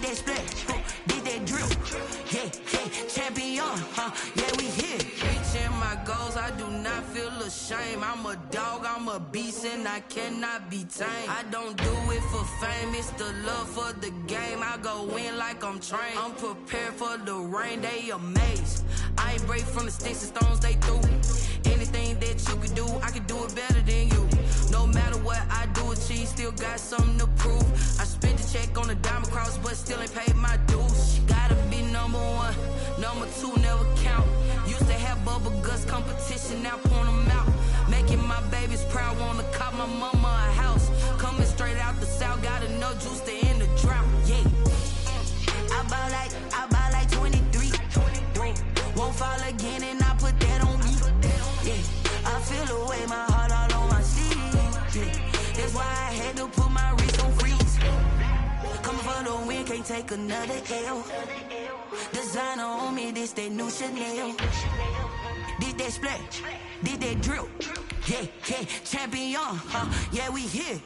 that splat, did that drip. Yeah, champion, yeah, we here. Reaching my goals, I do not feel ashamed. I'm a dog, I'm a beast, and I cannot be tamed. I don't do it for fame, it's the love for the game. I go in like I'm trained. I'm prepared for the rain, they amazed. I ain't break from the sticks and stones they threw. Anything that you can do, I can do it better than you. No matter what I do achieve, still got something to prove. I spent the check on the diamond cross, but still ain't paid my dues. Gotta be number one, number two never count. Used to have bubble guts competition, now point them out. Making my babies proud, wanna cop my mama a house. Coming straight out the south, got enough juice to end the drought. Yeah, I buy like 23. Won't fall again, and I put that on me. Yeah, I feel the way, my heart all on my sleeve. Yeah, that's why I had to put my wrist on freeze. Coming for the win, can't take another L. Designer on me, this that new Chanel. Did that splat, did that drip. Yeah, champion, yeah, we here.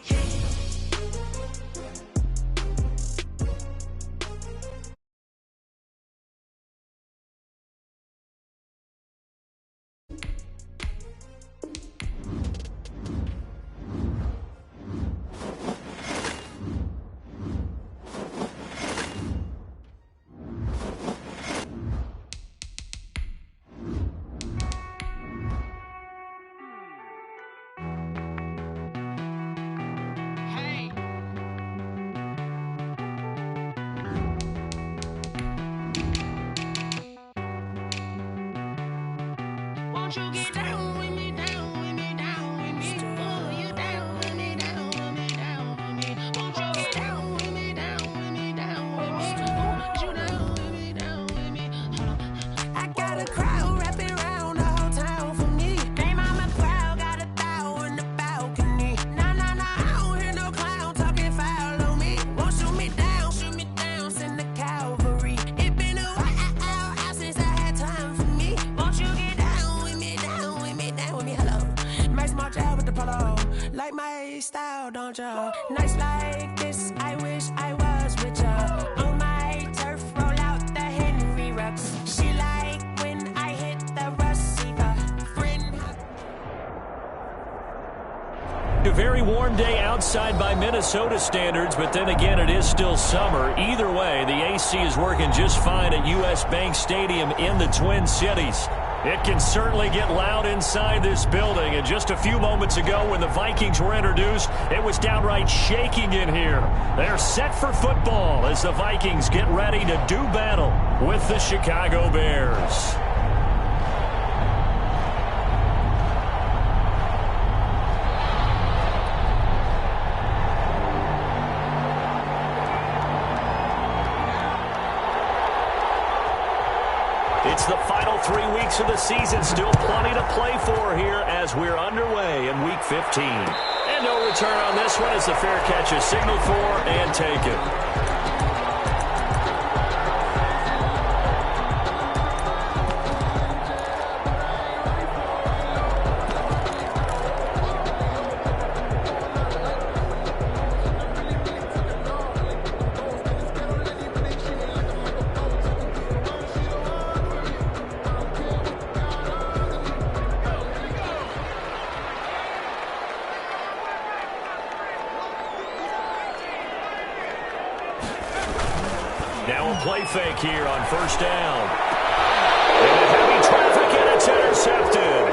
You get down with me, down with me, down with me. Oh, you down with me, down with me, down with me. Won't you get down with me, down with me, down with me? Oh, you down with me, down with me. Hold on. I got a crowd wrapping around the whole town for me. Name on my crowd, got a thou in the balcony. Nah, I don't hear no clown talking foul on me. Won't shoot me down, send the cavalry. It been a while since I had time for me. Won't you get down with me, hello. Max March out with the polo. Like my style, don't ya? Nights like this, I wish I was with ya. On my turf, roll out the Henry Rux. She like when I hit the receiver. Friend. A very warm day outside by Minnesota standards, but then again, it is still summer. Either way, the AC is working just fine at US Bank Stadium in the Twin Cities. It can certainly get loud inside this building, and just a few moments ago when the Vikings were introduced, it was downright shaking in here. They're set for football as the Vikings get ready to do battle with the Chicago Bears. It's the final 3 weeks of the season. Still plenty to play for here as we're underway in Week 15. And no return on this one as the fair catch is signaled for and taken. Now a play fake here on first down. And heavy traffic, and it's intercepted.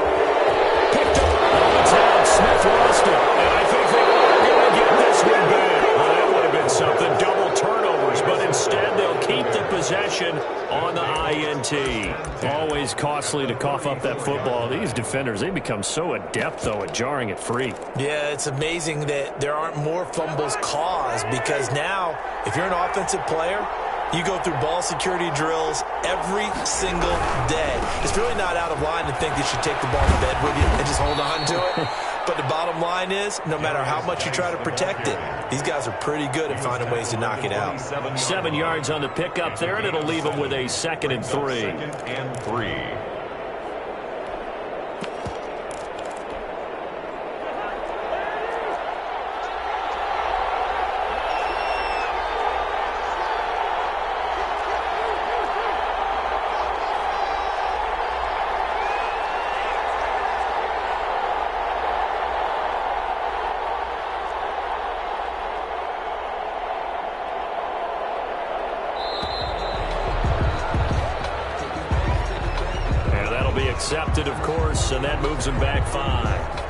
Picked up on the down. Smith lost it. And I think they are going to get this one back. Well, that would have been something. Double turnovers, but instead they'll keep the possession on the INT. Always costly to cough up that football. These defenders, they become so adept, though, at jarring it free. Yeah, it's amazing that there aren't more fumbles caused, because now, if you're an offensive player, you go through ball security drills every single day. It's really not out of line to think you should take the ball to bed with you and just hold on to it. But the bottom line is, no matter how much you try to protect it, these guys are pretty good at finding ways to knock it out. 7 yards on the pickup there, and it'll leave them with a 2nd and 3. 2nd and 3. intercepted, of course, and that moves them back 5.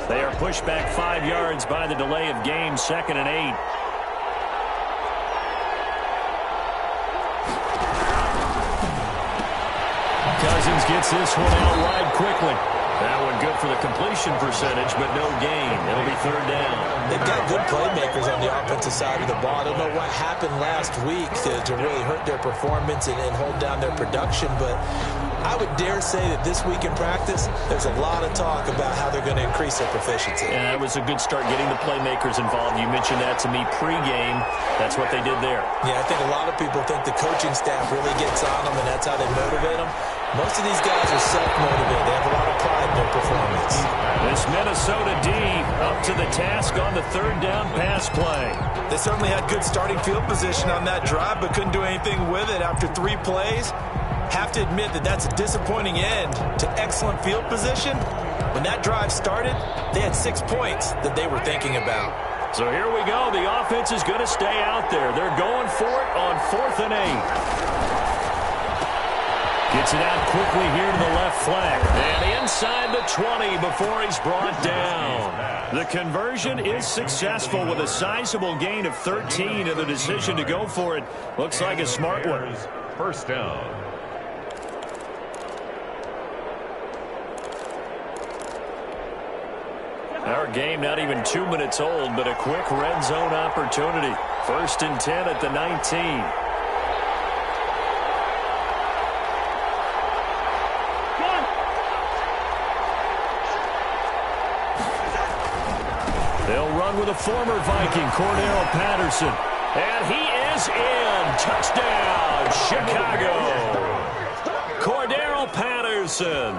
They are pushed back 5 yards by the delay of game, 2nd and 8. Cousins gets this one out wide quickly. That one good for the completion percentage, but no gain. It'll be 3rd down. They've got good playmakers on the offensive side of the ball. I don't know what happened last week to really hurt their performance and hold down their production, but I would dare say that this week in practice, there's a lot of talk about how they're going to increase their proficiency. Yeah, that was a good start getting the playmakers involved. You mentioned that to me pregame. That's what they did there. Yeah, I think a lot of people think the coaching staff really gets on them, and that's how they motivate them. Most of these guys are self-motivated. They have a lot of pride in their performance. This Minnesota D up to the task on the 3rd down pass play. They certainly had good starting field position on that drive, but couldn't do anything with it after 3 plays. Have to admit that that's a disappointing end to excellent field position. When that drive started, they had 6 points that they were thinking about. So here we go. The offense is going to stay out there. They're going for it on 4th and 8. Gets it out quickly here to the left flank. And inside the 20 before he's brought down. The conversion is successful with a sizable gain of 13, and the decision to go for it looks like a smart one. 1st down. Our game not even 2 minutes old, but a quick red zone opportunity. 1st and 10 at the 19. They'll run with a former Viking, Cordero Patterson. And he is in. Touchdown, Chicago. Cordero Patterson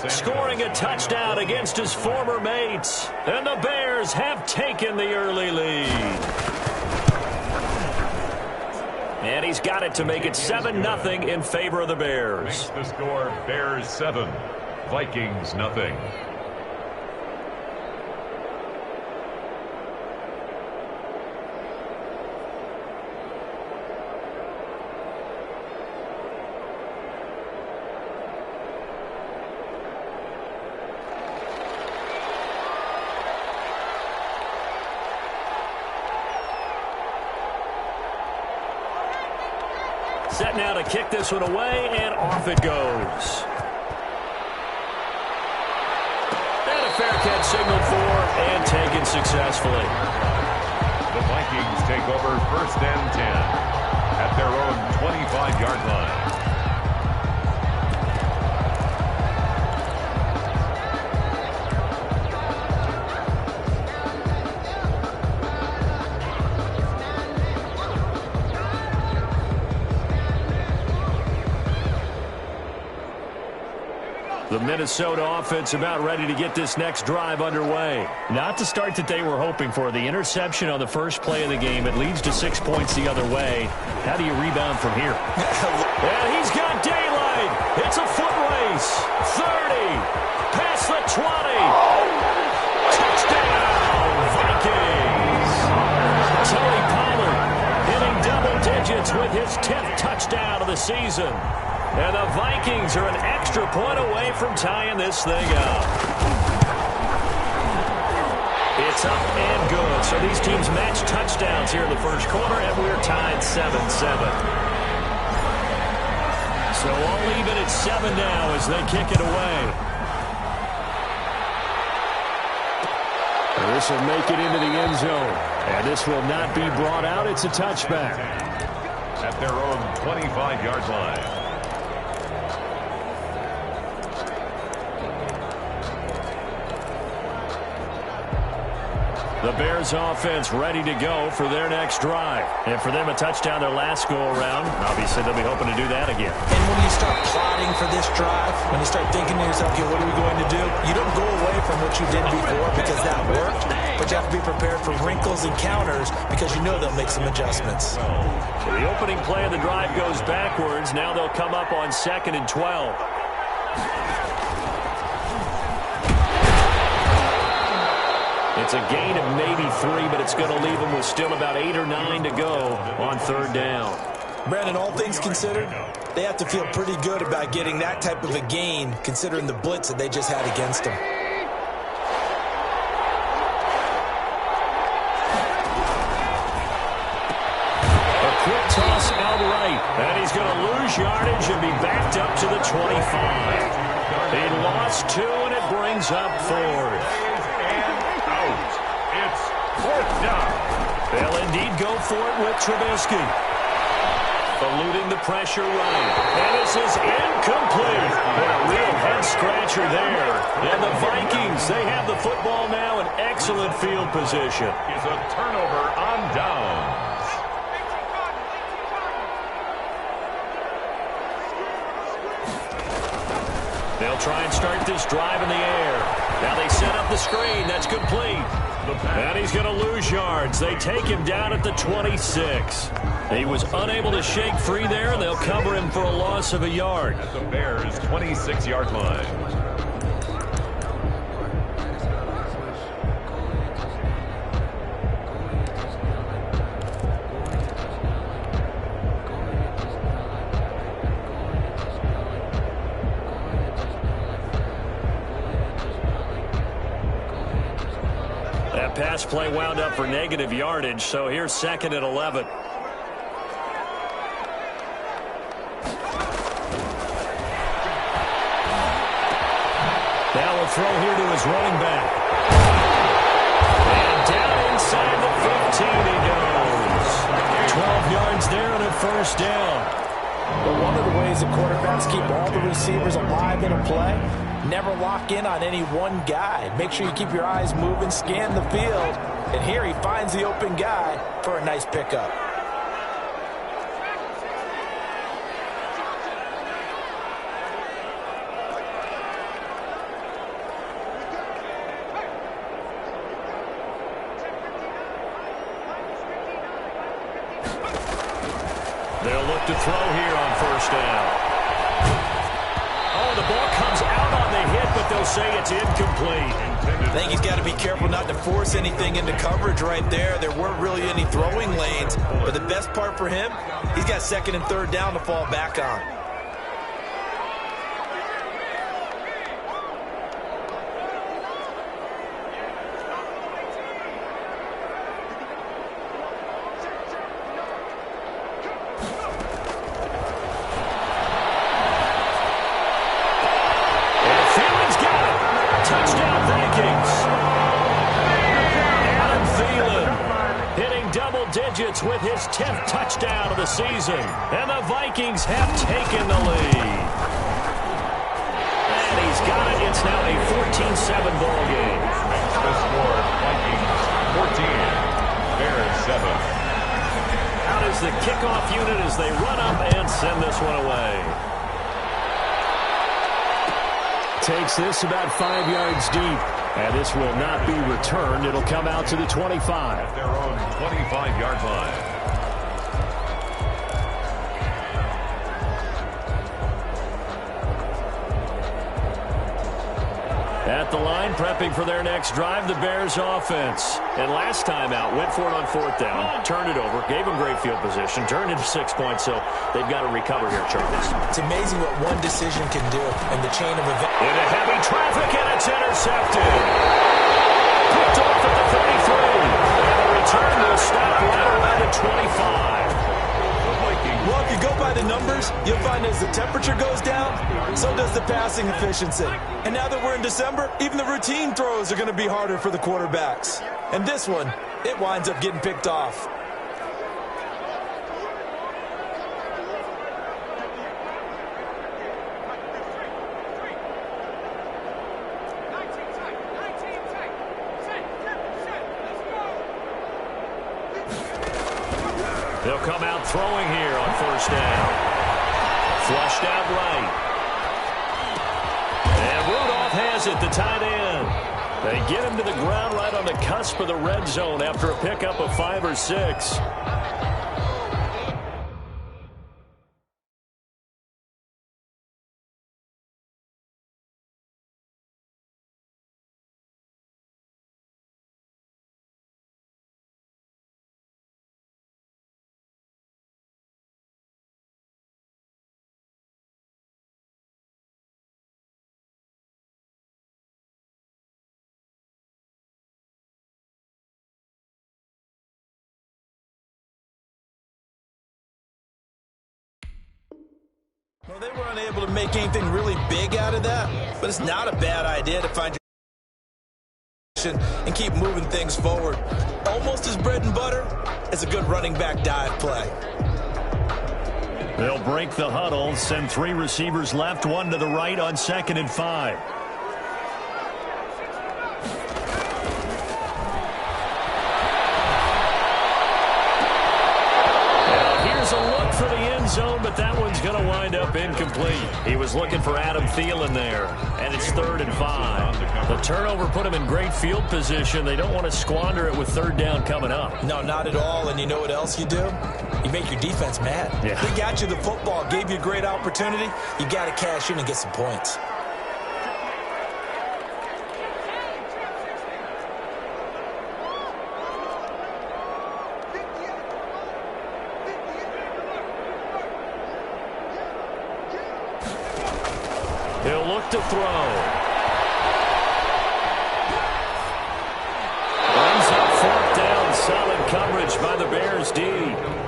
scoring a touchdown against his former mates. And the Bears have taken the early lead. And he's got it to make it 7-0 in favor of the Bears. Makes the score Bears 7, Vikings nothing. Set now to kick this one away, and off it goes. And a fair catch signaled for and taken successfully. The Vikings take over 1st and 10 at their own 25-yard line. The Minnesota offense about ready to get this next drive underway. Not the start that they were hoping for. The interception on the first play of the game. It leads to 6 points the other way. How do you rebound from here? And he's got daylight. It's a foot race. 30. Past the 20. Touchdown, Vikings. Tony Pollard hitting double digits with his 10th touchdown of the season. And the Vikings are an extra point away from tying this thing up. It's up and good. So these teams match touchdowns here in the first quarter, and we're tied 7-7. So all even at 7 now as they kick it away. And this will make it into the end zone. And this will not be brought out. It's a touchback. At their own 25-yard line. The Bears offense ready to go for their next drive. And for them, a touchdown their last go-around. Obviously, they'll be hoping to do that again. And when you start plotting for this drive, when you start thinking to yourself, okay, what are we going to do? You don't go away from what you did before because that worked, but you have to be prepared for wrinkles and counters because you know they'll make some adjustments. So the opening play of the drive goes backwards. Now they'll come up on 2nd and 12. It's a gain of maybe 3, but it's going to leave them with still about 8 or 9 to go on 3rd down. Brandon, all things considered, they have to feel pretty good about getting that type of a gain considering the blitz that they just had against them. A quick toss out right, and he's going to lose yardage and be backed up to the 25. He lost 2, and it brings up 4th. It's 4th down. They'll indeed go for it with Trubisky. Eluding the pressure running. And this is incomplete. And a real head-scratcher there. And the Vikings, they have the football now in excellent field position. Is a turnover on downs. They'll try and start this drive in the air. Now they set up the screen. That's complete. And he's going to lose yards. They take him down at the 26. He was unable to shake free there, and they'll cover him for a loss of a yard. At the Bears' 26-yard line. Pass play wound up for negative yardage, so here's 2nd and 11. Now a throw here to his running back. And down inside the 15 he goes. 12 yards there and a 1st down. But one of the ways that quarterbacks keep all the receivers alive in a play, never lock in on any one guy. Make sure you keep your eyes moving, scan the field. And here he finds the open guy for a nice pickup. They'll look to throw here on 1st down. Oh, the ball comes out on the hit, but they'll say it's incomplete. I think he's got to be careful not to force anything into coverage right there. There weren't really any throwing lanes, but the best part for him, he's got 2nd and 3rd down to fall back on. With his 10th touchdown of the season. And the Vikings have taken the lead. And he's got it. It's now a 14-7 ball game. The score, Vikings 14, Bears 7. Out is the kickoff unit as they run up and send this one away. Takes this about 5 yards deep. And this will not be returned. It'll come out to the 25. At their own 25-yard line. At the line, prepping for their next drive, the Bears offense. And last time out, went for it on 4th down, turned it over, gave them great field position, turned into 6 points, so they've got to recover here, Charles. It's amazing what one decision can do in the chain of events. Into heavy traffic, and it's intercepted. Picked off at the 33. And the return will stop right around the 25. Well, if you go by the numbers, you'll find as the temperature goes down, so does the passing efficiency. And now that we're in December, even the routine throws are going to be harder for the quarterbacks. And this one, it winds up getting picked off. They'll come out throwing here on first down. Flushed out right. And Rudolph has it, the tight end. They get him to the ground right on the cusp of the red zone after a pickup of 5 or 6. Well, they were unable to make anything really big out of that, but it's not a bad idea to find your and keep moving things forward. Almost as bread and butter as a good running back dive play. They'll break the huddle, send 3 receivers left, 1 to the right on 2nd and 5. A look for the end zone, but that one's going to wind up incomplete. He was looking for Adam Thielen there, and it's 3rd and 5. The turnover put him in great field position. They don't want to squander it with 3rd down coming up. No, not at all, and you know what else you do? You make your defense mad. Yeah. They got you the football, gave you a great opportunity. You got to cash in and get some points. He'll look to throw. Ends up 4th down. Solid coverage by the Bears D.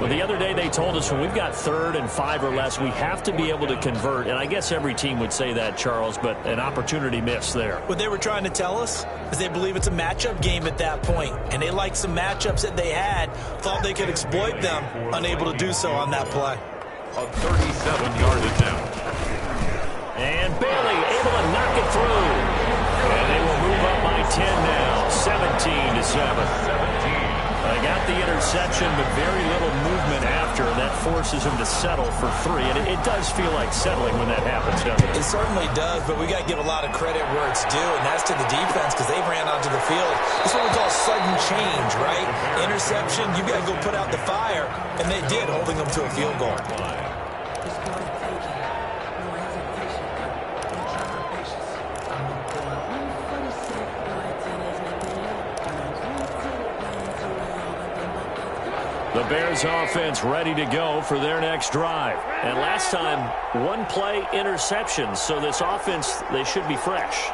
Well, the other day they told us when we've got 3rd and 5 or less, we have to be able to convert. And I guess every team would say that, Charles, but an opportunity missed there. What they were trying to tell us is they believe it's a matchup game at that point. And they liked some matchups that they had, thought they could exploit them, unable to do so on that play. A 37-yard attempt. And Bailey able to knock it through. And they will move up by 10 now, 17-7. They got the interception, but very little movement after, and that forces him to settle for 3. And it does feel like settling when that happens, doesn't it? It certainly does, but we got to give a lot of credit where it's due, and that's to the defense because they ran onto the field. This is what we call sudden change, right? Interception, you got to go put out the fire, and they did, holding them to a field goal. The Bears offense ready to go for their next drive. And last time, 1-play interception. So this offense, they should be fresh.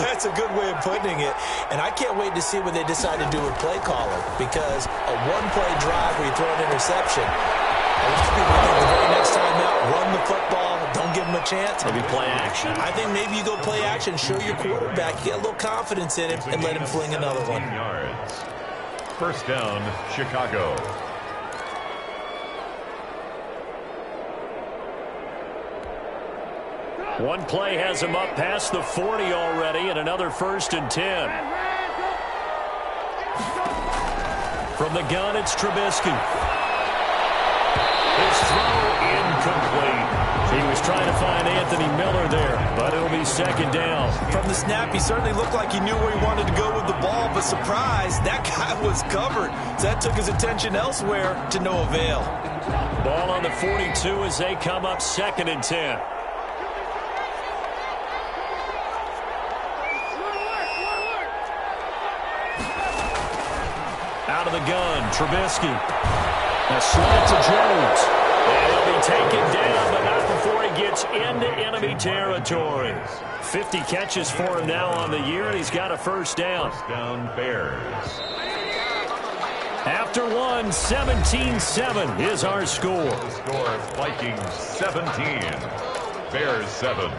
That's a good way of putting it. And I can't wait to see what they decide to do with play calling. Because a 1-play drive where you throw an interception, a lot of people think the very next time out, run the football, don't give them a chance. Maybe play action. I think maybe you go play action, show your quarterback, get a little confidence in him, and let him fling another one. Yards. First down, Chicago. One play has him up past the 40 already, and another 1st and 10. From the gun, it's Trubisky. His throw incomplete. He was trying to find Anthony Miller there, but it'll be 2nd down. From the snap, he certainly looked like he knew where he wanted to go with the ball, but surprise, that guy was covered. So that took his attention elsewhere to no avail. Ball on the 42 as they come up 2nd and 10. Out of the gun, Trubisky. A slant to Jones. And he'll be taken down, but not before he gets into enemy territory. 50 catches for him now on the year, and he's got a 1st down. First down, Bears. After 17-7 is our score. The score is Vikings 17, Bears 7.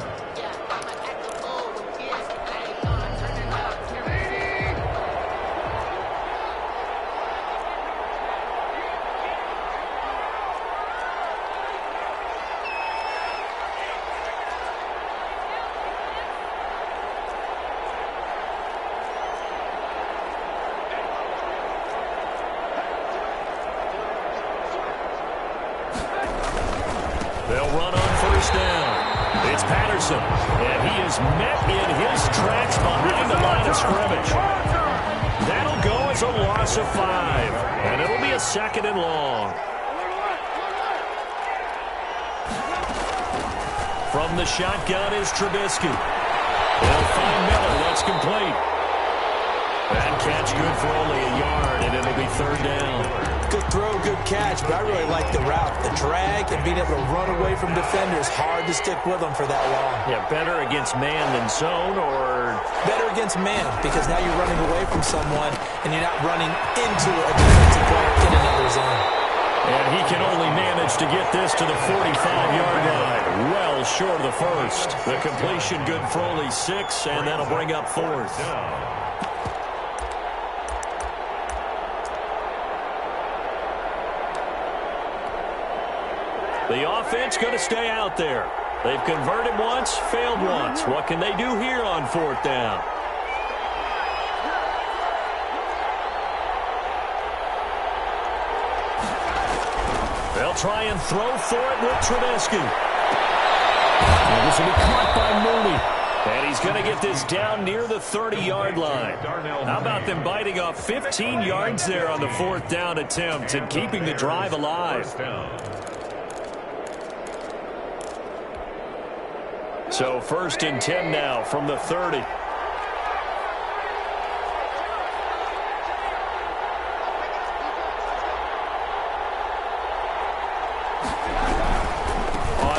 They'll run on first down. It's Patterson, and he is met in his tracks behind the line of scrimmage. That'll go as a loss of 5, and it'll be a 2nd and long. From the shotgun is Trubisky. They'll find Miller. That's complete. That catch good for only a yard, and it'll be 3rd down. Good throw, good catch, but I really like the route. The drag and being able to run away from defenders, hard to stick with them for that long. Yeah, better against man than zone, or? Better against man, because now you're running away from someone, and you're not running into a defensive player in another zone. And he can only manage to get this to the 45-yard line. Well short of the first. The completion good for only 6, and that'll bring up 4th. The offense going to stay out there. They've converted once, failed once. What can they do here on 4th down? They'll try and throw for it with Trubisky. And this will be caught by Mooney. And he's going to get this down near the 30-yard line. How about them biting off 15 yards there on the 4th down attempt and keeping the drive alive? So 1st and 10 now from the 30. On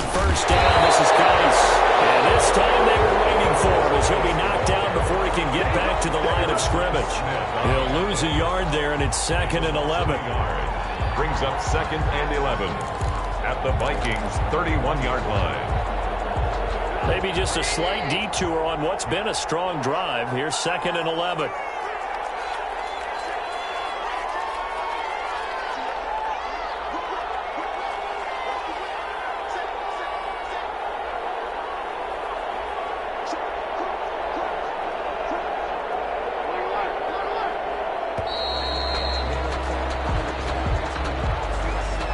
1st down, this is Geis. And this time they were waiting for him as he'll be knocked down before he can get back to the line of scrimmage. He'll lose a yard there, and it's 2nd and 11. Brings up 2nd and 11 at the Vikings' 31-yard line. Maybe just a slight detour on what's been a strong drive. Here's 2nd and 11.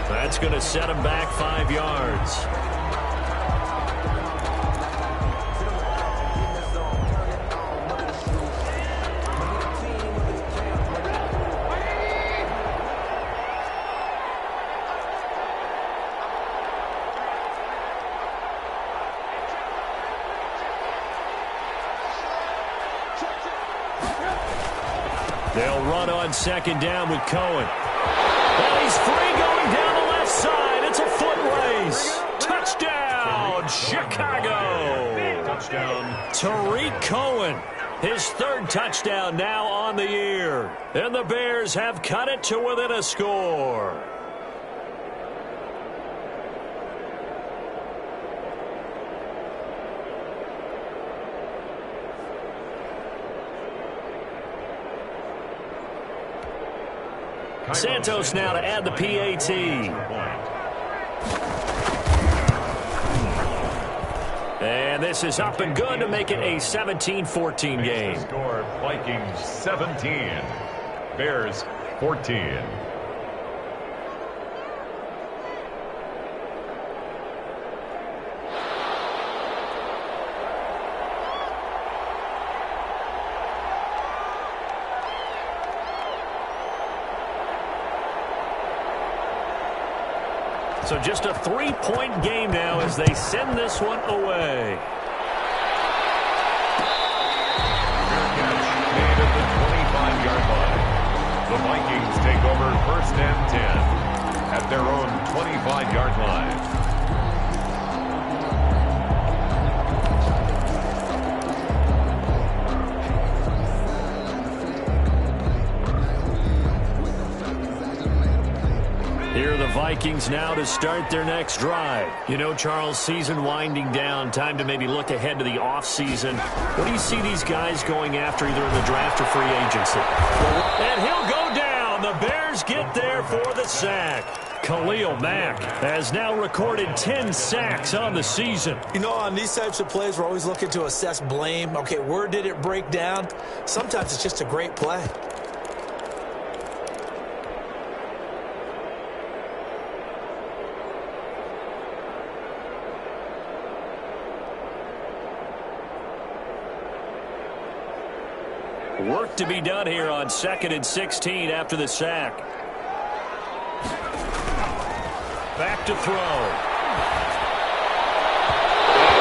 That's going to set him back 5 yards. They'll run on 2nd down with Cohen. And he's free going down the left side. It's a foot race. Touchdown, Chicago. Touchdown. Tariq Cohen, his 3rd touchdown now on the year. And the Bears have cut it to within a score. Santos now to add the PAT. And this is up and good to make it a 17-14 game. Score Vikings 17, Bears 14. So just a 3-point game now as they send this one away. Made at the 25-yard line. The Vikings take over 1st and 10 at their own 25-yard line. Here are the Vikings now to start their next drive. You know, Charles, season winding down, time to maybe look ahead to the offseason. What do you see these guys going after either in the draft or free agency? And he'll go down. The Bears get there for the sack. Khalil Mack has now recorded 10 sacks on the season. You know, on these types of plays, we're always looking to assess blame. Okay, where did it break down? Sometimes it's just a great play. Work to be done here on 2nd and 16 after the sack. Back to throw.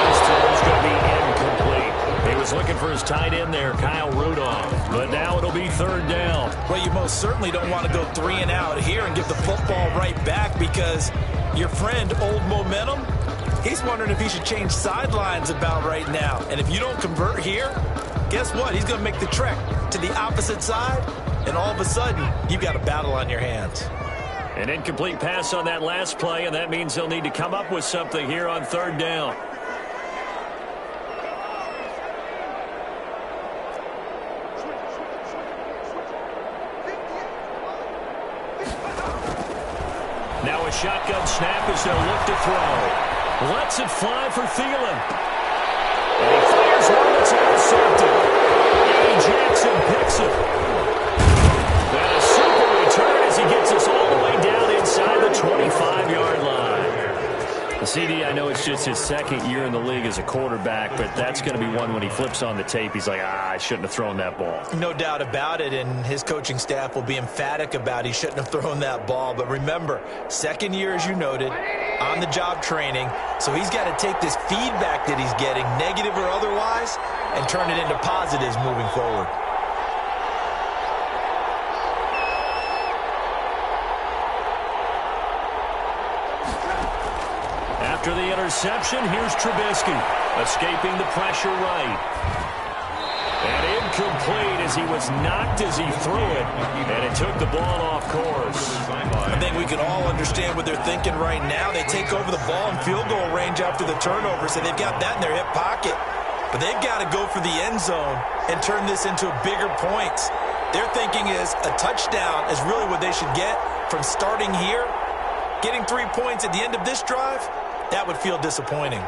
His throw's going to be incomplete. He was looking for his tight end there, Kyle Rudolph. But now it'll be 3rd down. Well, you most certainly don't want to go 3 and out here and give the football right back, because your friend, Old Momentum, he's wondering if he should change sidelines about right now. And if you don't convert here, guess what? He's going to make the trek to the opposite side, and all of a sudden, you've got a battle on your hands. An incomplete pass on that last play, and that means they'll need to come up with something here on 3rd down. Now a shotgun snap as they'll look to throw. Lets it fly for Thielen. And he fires one that's intercepted. Eddie Jackson picks it. And a super return as he gets us all the way down inside the 25-yard line. The CD, I know it's just his 2nd year in the league as a quarterback, but that's going to be one when he flips on the tape. He's like, I shouldn't have thrown that ball. No doubt about it, and his coaching staff will be emphatic about he shouldn't have thrown that ball. But remember, 2nd year, as you noted, on-the-job training, so he's got to take this feedback that he's getting, negative or otherwise, and turn it into positives moving forward. After the interception, here's Trubisky, escaping the pressure right. And incomplete as he was knocked as he threw it, and it took the ball off course. I think we can all understand what they're thinking right now. They take over the ball in field goal range after the turnover, so they've got that in their hip pocket. But they've got to go for the end zone and turn this into bigger points. Their thinking is a touchdown is really what they should get from starting here. Getting 3 points at the end of this drive, that would feel disappointing.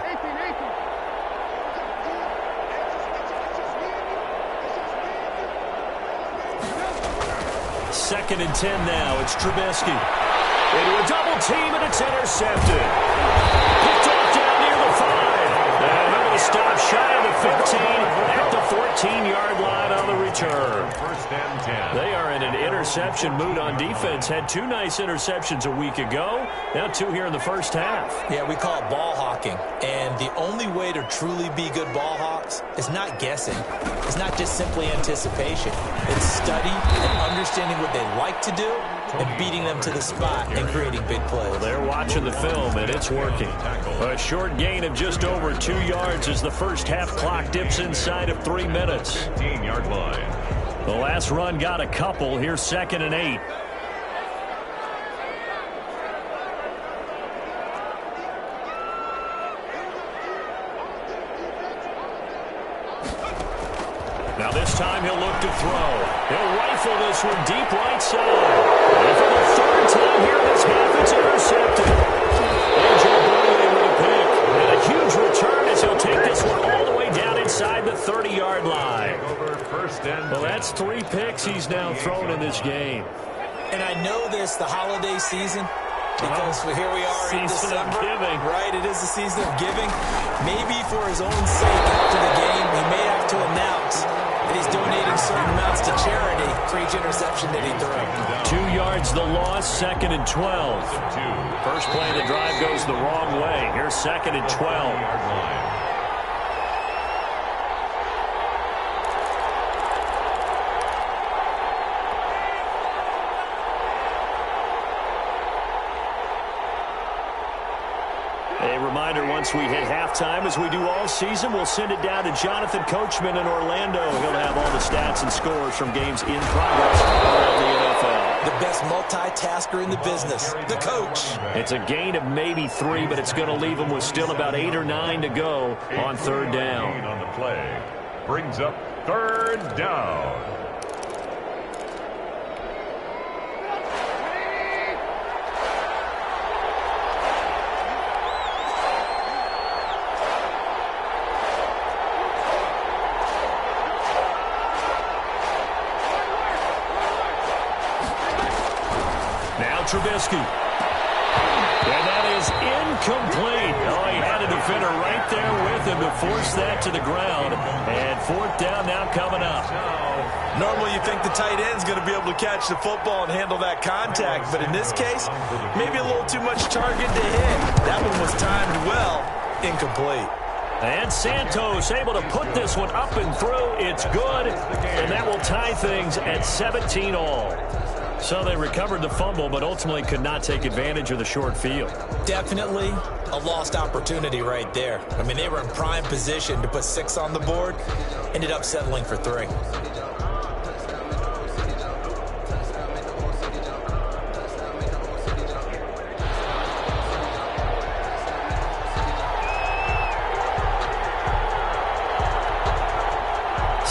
2nd and 10 now. It's Trubisky. Into a double team, and it's intercepted. Picked off down near the 5. And over the stop shy of the 15 at the 14-yard line on the return. 1st and 10. They are in an interception mood on defense. Had 2 nice interceptions a week ago. Now 2 here in the first half. Yeah, we call it ball hawking. And the only way to truly be good ball hawks is not guessing. It's not just simply anticipation. It's study and understanding what they like to do and beating them to the spot and creating big plays. Well, they're watching the film, and it's working. A short gain of just over 2 yards as the first half clock dips inside of 3 minutes. 15-yard line. The last run got a couple. Here's 2nd and 8. Now this time he'll look to throw. He'll rifle this one deep right side. And for the 3rd time here in this half, it's intercepted. A.J. Bouye with a pick. And a huge return as he'll take this one all the way down inside the 30-yard line. Well, that's 3 picks he's now thrown in this game. And I know this, the holiday season, because here we are in Season of December. giving. Right, it is the season of giving. Maybe for his own sake after the game, he may have to announce that he's donating certain amounts to charity for each interception that he threw. 2 yards the loss, 2nd and 12. First play of the drive goes the wrong way. Here's 2nd and 12. A reminder, once we hit halftime, as we do all season, we'll send it down to Jonathan Coachman in Orlando. He'll have all the stats and scores from games in progress around the NFL. The best multitasker in the business, the coach. It's a gain of maybe 3, but it's going to leave him with still about 8 or 9 to go on 3rd down. On the play brings up 3rd down. Now Trubisky. And that is incomplete. Oh, he had it defender right there with him to force that to the ground. And fourth down now coming up. Normally you think the tight end's going to be able to catch the football and handle that contact, but in this case, maybe a little too much target to hit. That one was timed well, incomplete. And Santos able to put this one up and through. It's good, and that will tie things at 17 all. So they recovered the fumble, but ultimately could not take advantage of the short field. Definitely a lost opportunity right there. I mean, they were in prime position to put 6 on the board, ended up settling for 3.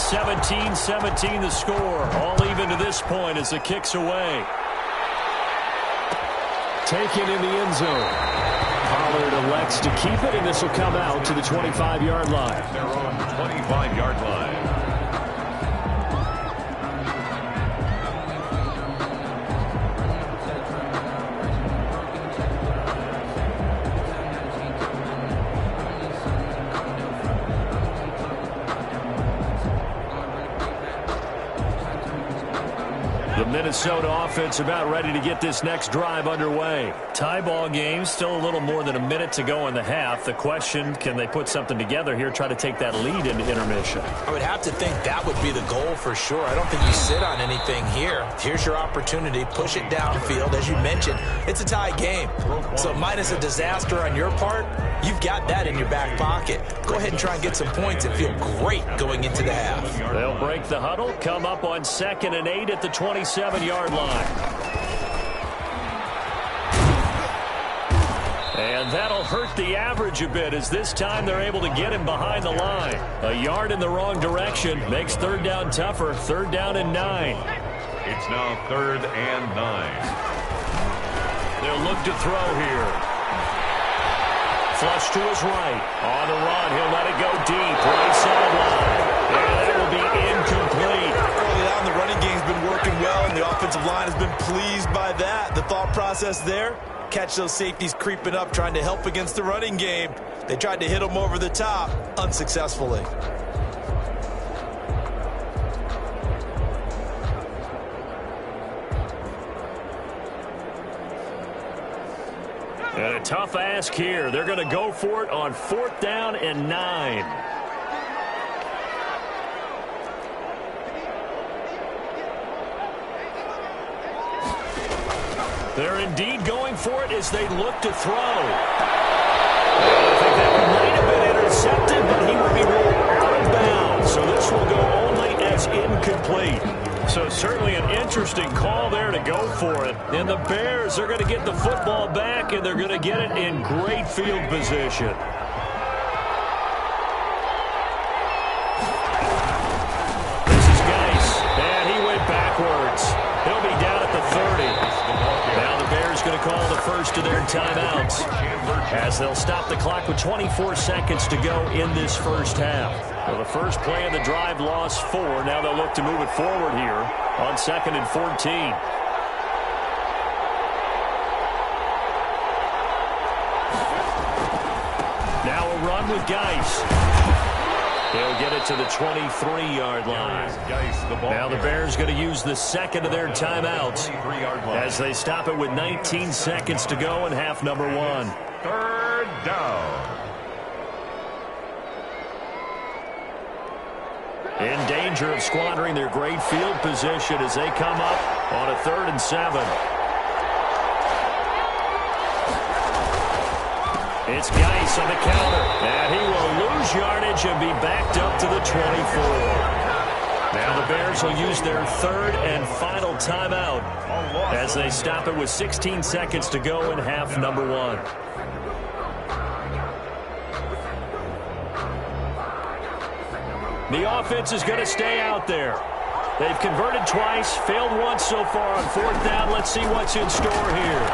17-17 the score. All even to this point as the kick's away. Taken in the end zone. Pollard elects to keep it, and this will come out to the 25-yard line. Their own 25-yard line. Minnesota offense about ready to get this next drive underway. Tie ball game, still a little more than a minute to go in the half. The question, can they put something together here, try to take that lead into intermission? I would have to think that would be the goal for sure. I don't think you sit on anything here. Here's your opportunity. Push it downfield. As you mentioned, it's a tie game. So minus a disaster on your part, you've got that in your back pocket. Go ahead and try and get some points and feel great going into the half. They'll break the huddle, come up on 2nd and 8 at the 27-yard line. And that'll hurt the average a bit as this time they're able to get him behind the line. A yard in the wrong direction makes 3rd down tougher. 3rd down and 9. It's now 3rd and 9. They'll look to throw here. Flush to his right. On the run, he'll let it go deep. Right sideline. And that will be incomplete. Early on, the running game's been working well, and the offensive line has been pleased by that. The thought process there, catch those safeties creeping up, trying to help against the running game. They tried to hit them over the top, unsuccessfully. And a tough ask here. They're going to go for it on 4th down and 9. They're indeed going for it as they look to throw. I think that might have been intercepted, but he will be ruled out of bounds. So this will go only as incomplete. So certainly an interesting call there to go for it. And the Bears are going to get the football back, and they're going to get it in great field position. This is Geis, and he went backwards. He'll be down at the 30. Now the Bears going to call the first of their timeouts as they'll stop the clock with 24 seconds to go in this first half. Well, the first play of the drive lost 4. Now they'll look to move it forward here on 2nd and 14. Now a run with Geis. He'll get it to the 23-yard line. Now the Bears going to use the second of their timeouts as they stop it with 19 seconds to go in half number 1. 3rd down. In danger of squandering their great field position as they come up on a 3rd and 7. It's Geis on the counter, and he will lose yardage and be backed up to the 24. Now the Bears will use their 3rd and final timeout as they stop it with 16 seconds to go in half number 1. The offense is going to stay out there. They've converted twice, failed once so far on 4th down. Let's see what's in store here.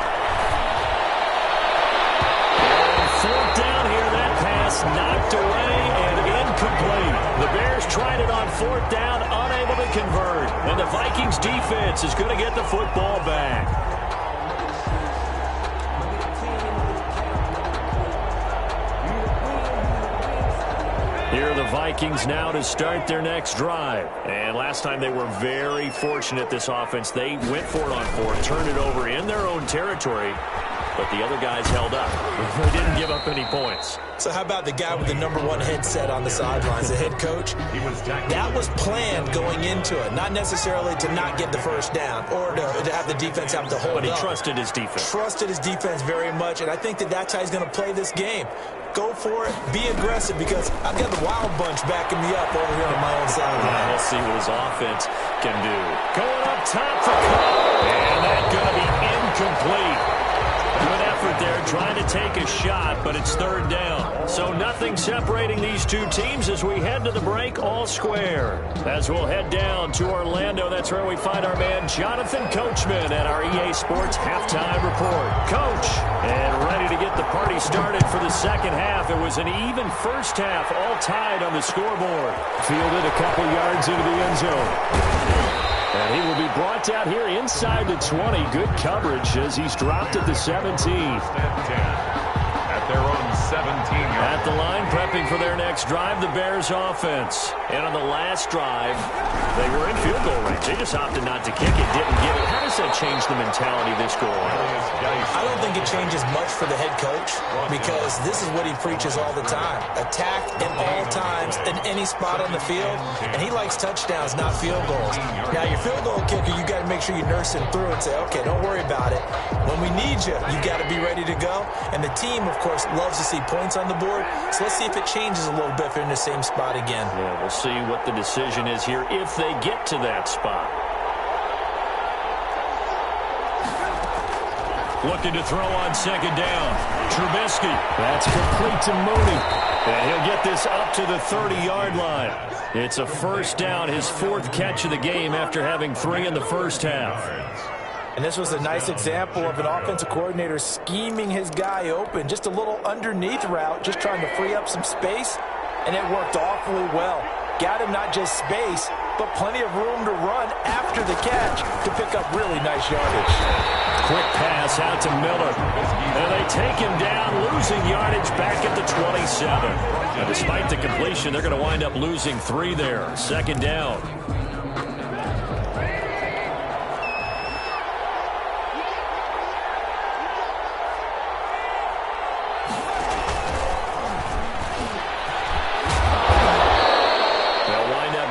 And 4th down here, that pass knocked away and incomplete. The Bears tried it on 4th down, unable to convert. And the Vikings defense is going to get the football back. Here are the Vikings now to start their next drive. And last time they were very fortunate, this offense. They went for it on fourth, turned it over in their own territory, but the other guys held up. They didn't give up any points. So how about the guy with the #1 headset on the sidelines, the head coach? That was planned going into it, not necessarily to not get the first down or to have the defense have to hold up. But he trusted his defense. Trusted his defense very much, and I think that's how he's going to play this game. Go for it. Be aggressive, because I've got the Wild Bunch backing me up over here on my own sideline. We'll see what his offense can do. Going up top for Cobb, and that's going to be incomplete. Good effort there, trying to take a shot, but it's third down. So nothing separating these two teams as we head to the break, all square. As we'll head down to Orlando, that's where we find our man Jonathan Coachman at our EA Sports Halftime Report. Coach, and ready to get the party started for the second half. It was an even first half, all tied on the scoreboard. Fielded a couple yards into the end zone. And he will be brought down here inside the 20. Good coverage as he's dropped at the 17. At their own 17-yard. At the line, prepping for their next drive, the Bears offense. And on the last drive, they were in field goal range. They just opted not to kick it, didn't get it. How does that change the mentality this go on? I don't think it changes much for the head coach, because this is what he preaches all the time. Attack at all times in any spot on the field, and he likes touchdowns, not field goals. Now, your field goal kicker, you got to make sure you nurse him through and say, okay, don't worry about it. When we need you, you got to be ready to go. And the team, of course, loves to see points on the board. So let's see if it changes a little bit if they're in the same spot again. Yeah, we'll see what the decision is here if they get to that spot. Looking to throw on second down. Trubisky. That's complete to Mooney. And he'll get this up to the 30-yard line. It's a first down, his fourth catch of the game after having 3 in the first half. And this was a nice example of an offensive coordinator scheming his guy open. Just a little underneath route, just trying to free up some space. And it worked awfully well. Got him not just space, but plenty of room to run after the catch to pick up really nice yardage. Quick pass out to Miller. And they take him down, losing yardage back at the 27. And despite the completion, they're going to wind up losing 3 there. Second down.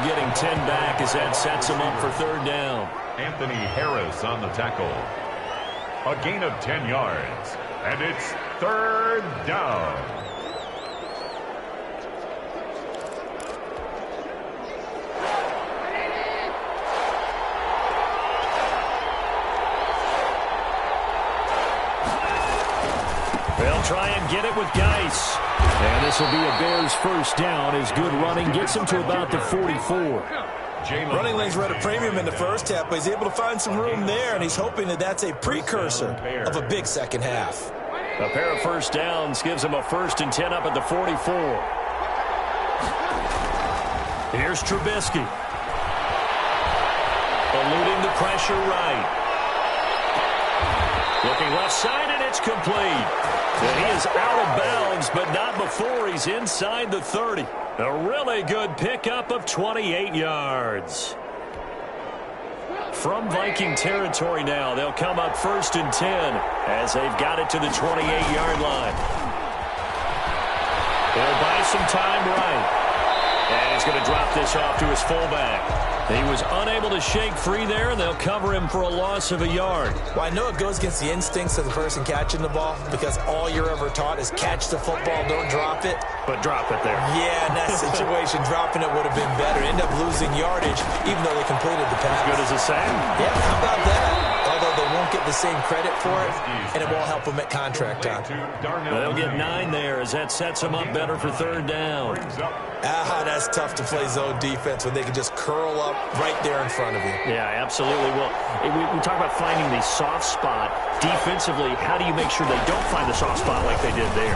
Getting 10 back as that sets him up for third down. Anthony Harris on the tackle. A gain of 10 yards. And it's third down. They'll try and get it with Geis. And this will be a Bears first down as good running gets him to about the 44. Running lanes were at a premium in the first half, but he's able to find some room there, and he's hoping that that's a precursor of a big second half. A pair of first downs gives him a 1st and 10 up at the 44. Here's Trubisky. Eluding the pressure right. Looking left side, and it's complete. And he is out of bounds, but not before he's inside the 30. A really good pickup of 28 yards. From Viking territory now, they'll come up 1st and 10 as they've got it to the 28-yard line. They'll buy some time right. And he's going to drop this off to his fullback. He was unable to shake free there, and they'll cover him for a loss of a yard. Well, I know it goes against the instincts of the person catching the ball, because all you're ever taught is catch the football, don't drop it. But drop it there. Yeah, in that situation, dropping it would have been better. End up losing yardage, even though they completed the pass. As good as a saying. Yeah, how about that? Although they won't get the same credit for it, and it won't help them at contract time. They'll get 9 there as that sets them up better for third down. That's tough to play zone defense when they can just curl up right there in front of you. Yeah, absolutely. Well, we talk about finding the soft spot. Defensively, how do you make sure they don't find the soft spot like they did there?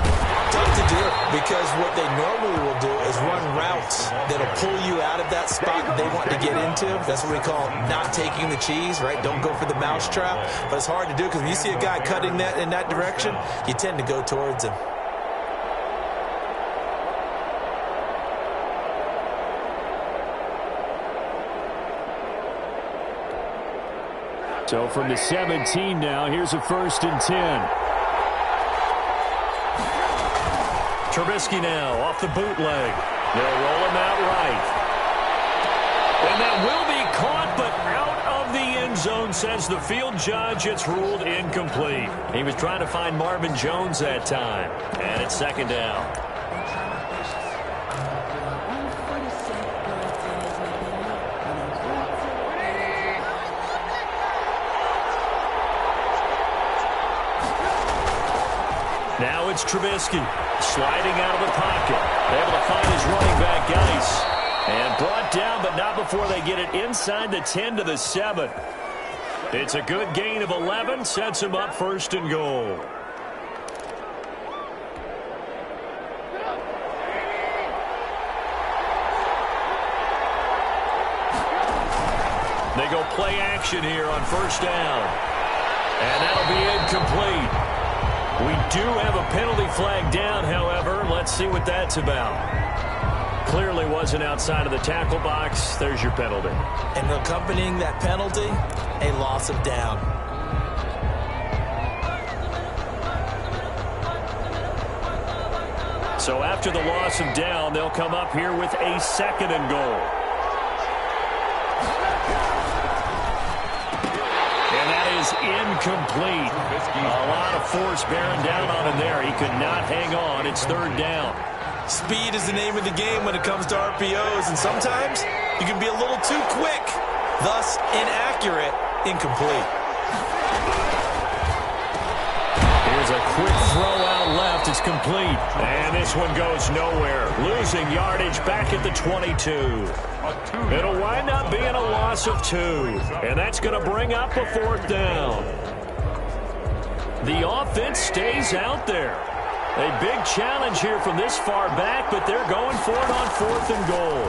Tough to do, because what they normally will do is run routes that'll pull you out of that spot they want to get into. That's what we call not taking the cheese, right? Don't go for the mousetrap. But it's hard to do, because when you see a guy cutting that in that direction, you tend to go towards him. So from the 17 now, here's a 1st and 10. Trubisky now off the bootleg. They'll roll him out right. And that will be caught, but out of the end zone, says the field judge. It's ruled incomplete. He was trying to find Marvin Jones that time. And it's 2nd down. Now it's Trubisky sliding out of the pocket. Able to find his running back, Geis. And brought down, but not before they get it inside the 10 to the 7. It's a good gain of 11. Sets him up 1st and goal. They go play action here on 1st down. And that'll be incomplete. We do have a penalty flag down, however. Let's see what that's about. Clearly wasn't outside of the tackle box. There's your penalty. And accompanying that penalty, a loss of down. So after the loss of down, they'll come up here with a 2nd and goal. Incomplete. A lot of force bearing down on him there. He could not hang on. It's 3rd down. Speed is the name of the game when it comes to RPOs, and sometimes you can be a little too quick, thus inaccurate, incomplete. Here's a quick throw out left. It's complete. And this one goes nowhere. Losing yardage back at the 22. It'll wind up being a loss of 2. And that's going to bring up a 4th down. The offense stays out there. A big challenge here from this far back, but they're going for it on 4th and goal.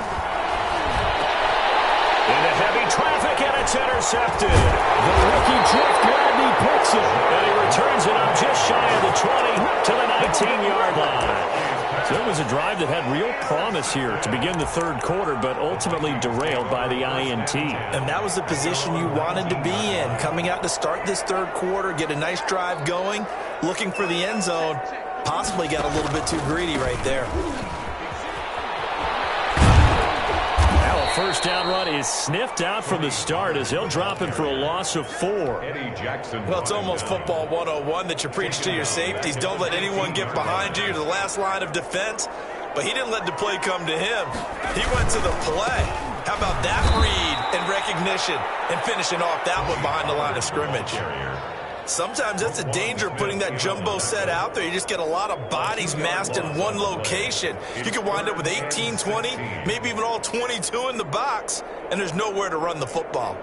Into heavy traffic, and it's intercepted. The rookie Jeff Gladney picks it, and he returns it up just shy of the 20 to the 19-yard line. So it was a drive that had real promise here to begin the 3rd quarter, but ultimately derailed by the INT. And that was the position you wanted to be in, coming out to start this 3rd quarter, get a nice drive going, looking for the end zone. Possibly got a little bit too greedy right there. Now a 1st down run is sniffed out from the start as he'll drop it for a loss of 4. Well, it's almost football 101 that you preach to your safeties. Don't let anyone get behind you. You're the last line of defense. But he didn't let the play come to him. He went to the play. How about that read and recognition and finishing off that one behind the line of scrimmage? Sometimes that's the danger of putting that jumbo set out there. You just get a lot of bodies massed in one location. You could wind up with 18, 20, maybe even all 22 in the box, and there's nowhere to run the football.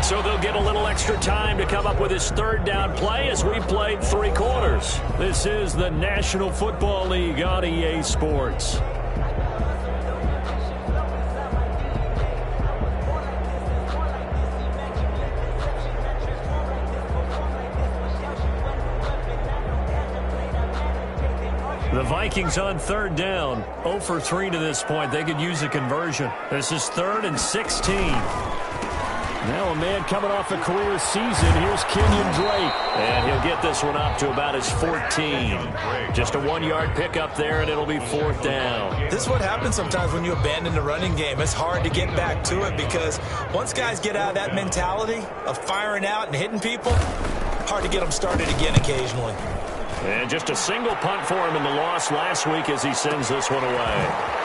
So they'll get a little extra time to come up with his 3rd down play as we played 3 quarters. This is the National Football League on EA Sports. The Vikings on 3rd down. 0 for 3 to this point. They could use a conversion. This is 3rd and 16. Now a man coming off a career season. Here's Kenyon Drake. And he'll get this one up to about his 14. Just a 1-yard pickup there, and it'll be 4th down. This is what happens sometimes when you abandon the running game. It's hard to get back to it because once guys get out of that mentality of firing out and hitting people, hard to get them started again occasionally. And just a single punt for him in the loss last week as he sends this one away.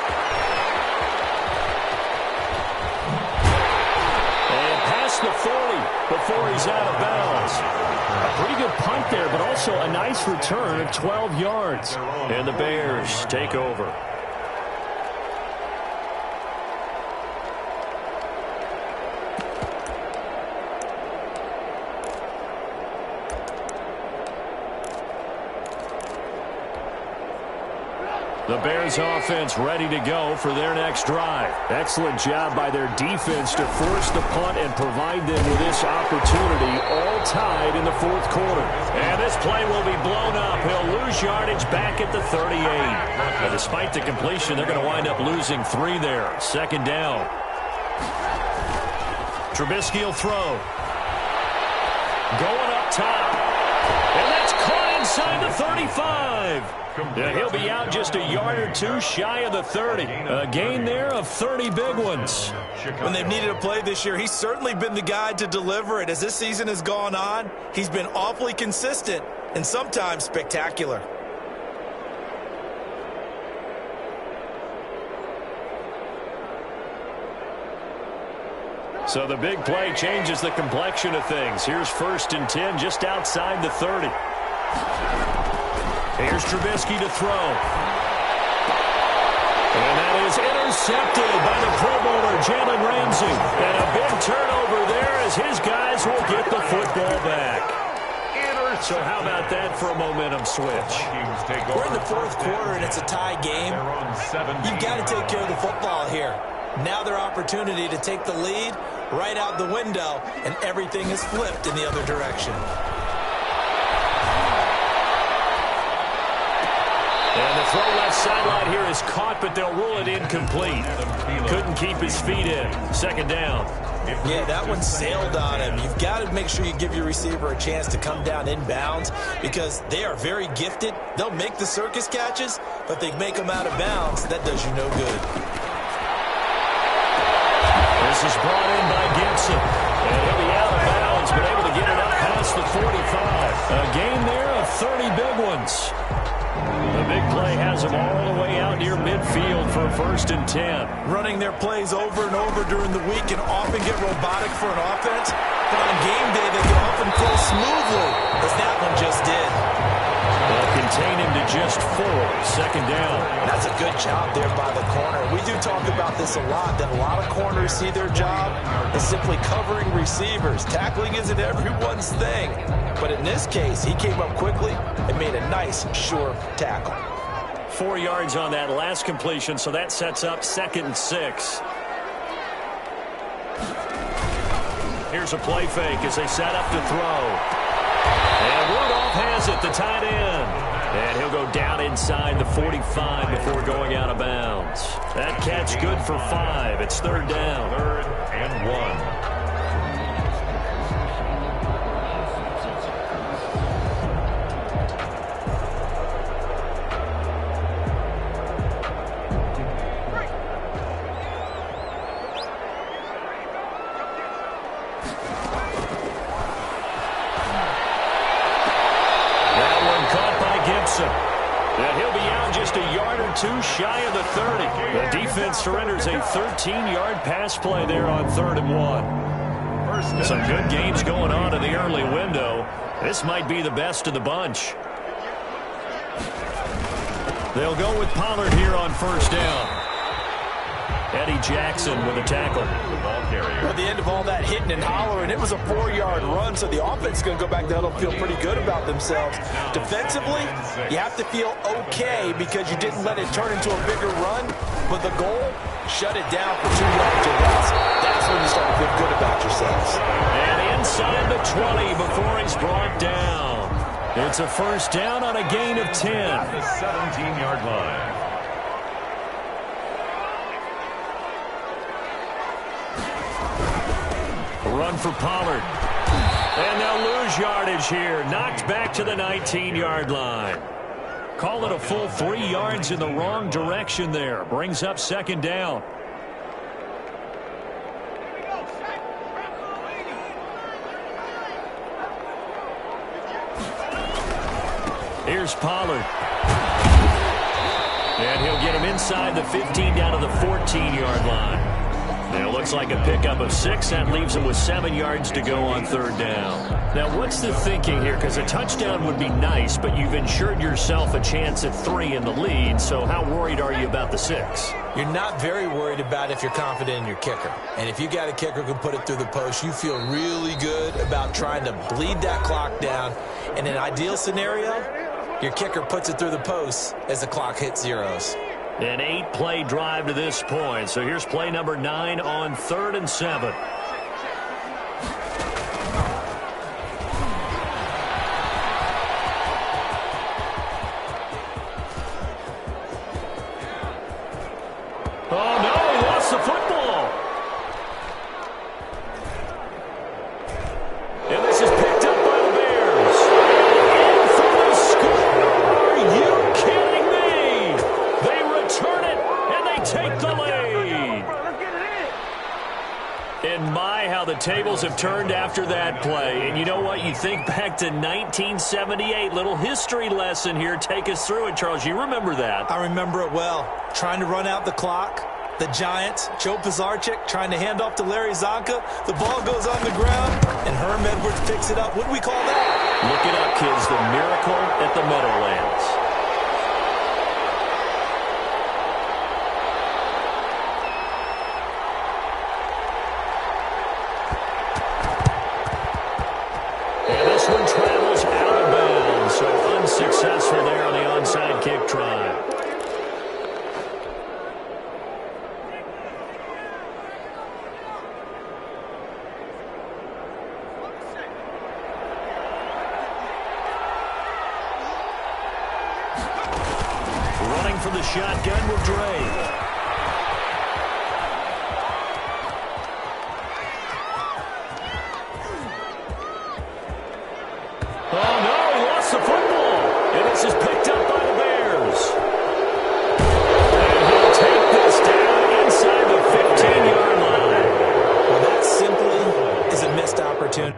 The 40 before he's out of bounds. A pretty good punt there, but also a nice return of 12 yards. And the Bears take over. The Bears offense ready to go for their next drive. Excellent job by their defense to force the punt and provide them with this opportunity, all tied in the fourth quarter. And this play will be blown up. He'll lose yardage back at the 38. But despite the completion, they're going to wind up losing 3 there. Second down. Trubisky will throw. Going up top. And that's caught inside the 35. Yeah, he'll be out just a yard or two shy of the 30. A gain there of 30 big ones. When they've needed a play this year, he's certainly been the guy to deliver it. As this season has gone on, he's been awfully consistent and sometimes spectacular. So the big play changes the complexion of things. Here's 1st and 10 just outside the 30. Here's Trubisky to throw. And that is intercepted by the Pro Bowler, Jalen Ramsey. And a big turnover there as his guys will get the football back. So how about that for a momentum switch? We're in the fourth quarter and it's a tie game. You've got to take care of the football here. Now their opportunity to take the lead right out the window, and everything is flipped in the other direction. And the throw left sideline here is caught, but they'll rule it incomplete. Couldn't keep his feet in. Second down. Yeah, that one sailed on him. You've got to make sure you give your receiver a chance to come down inbounds because they are very gifted. They'll make the circus catches, but they make them out of bounds. That does you no good. This is brought in by Gibson. And he'll be out of bounds, but able to get it up past the 45. A gain there of 30 big ones. The big play has them all the way out near midfield for 1st and 10. Running their plays over and over during the week can often get robotic for an offense, but on game day they can often flow smoothly, as that one just did. They'll contain him to just 4. Second down. That's a good job there by the corner. We do talk about this a lot, that a lot of corners see their job as simply covering receivers. Tackling isn't everyone's thing. But in this case, he came up quickly and made a nice, sure tackle. 4 yards on that last completion, so that sets up 2nd and 6. Here's a play fake as they set up to throw. And Rudolph has it, the tight end. And he'll go down inside the 45 before going out of bounds. That catch good for 5. It's 3rd down. 3rd and 1. And he'll be out just a yard or two shy of the 30. The defense surrenders a 13-yard pass play there on 3rd and 1. Some good games going on in the early window. This might be the best of the bunch. They'll go with Pollard here on 1st down. Eddie Jackson with a tackle. At the end of all that hitting and hollering, it was a 4-yard run, so the offense is going to go back to huddle, feel pretty good about themselves. Defensively, you have to feel okay because you didn't let it turn into a bigger run, but the goal, shut it down for 2 yards or less. That's when you start to feel good about yourselves. And inside the 20 before he's brought down. It's a 1st down on a gain of 10. At the 17-yard line. Run for Pollard. And they'll lose yardage here. Knocked back to the 19-yard line. Call it a full 3 yards in the wrong direction there. Brings up 2nd down. Here's Pollard. And he'll get him inside the 15 down to the 14-yard line. Now, it looks like a pickup of 6. That leaves him with 7 yards to go on 3rd down. Now, what's the thinking here? Because a touchdown would be nice, but you've ensured yourself a chance at 3 in the lead. So how worried are you about the 6? You're not very worried about if you're confident in your kicker. And if you got a kicker who can put it through the post, you feel really good about trying to bleed that clock down. In an ideal scenario, Your kicker puts it through the post as the clock hits zeros. An 8-play drive to this point. So here's play number 9 on 3rd and 7. Oh, no, he lost the football. And this is picked up by the Bears. In for the score. Are you kidding me? They return it, and they take the lead. And my, how the tables have turned after that play. And you know what? You think back to 1978. Little history lesson here. Take us through it, Charles. You remember that. I remember it well. Trying to run out the clock. The Giants, Joe Pisarcik trying to hand off to Larry Zonka. The ball goes on the ground, and Herm Edwards picks it up. What do we call that? Look it up, kids. The miracle at the Meadowlands. And this one travels out of bounds, so unsuccessful there on the onside kick try. Running for the shotgun with Drake. Oh, no, he lost the football. And this is picked up by the Bears. And he'll take this down inside the 15-yard line. Well, that simply is a missed opportunity.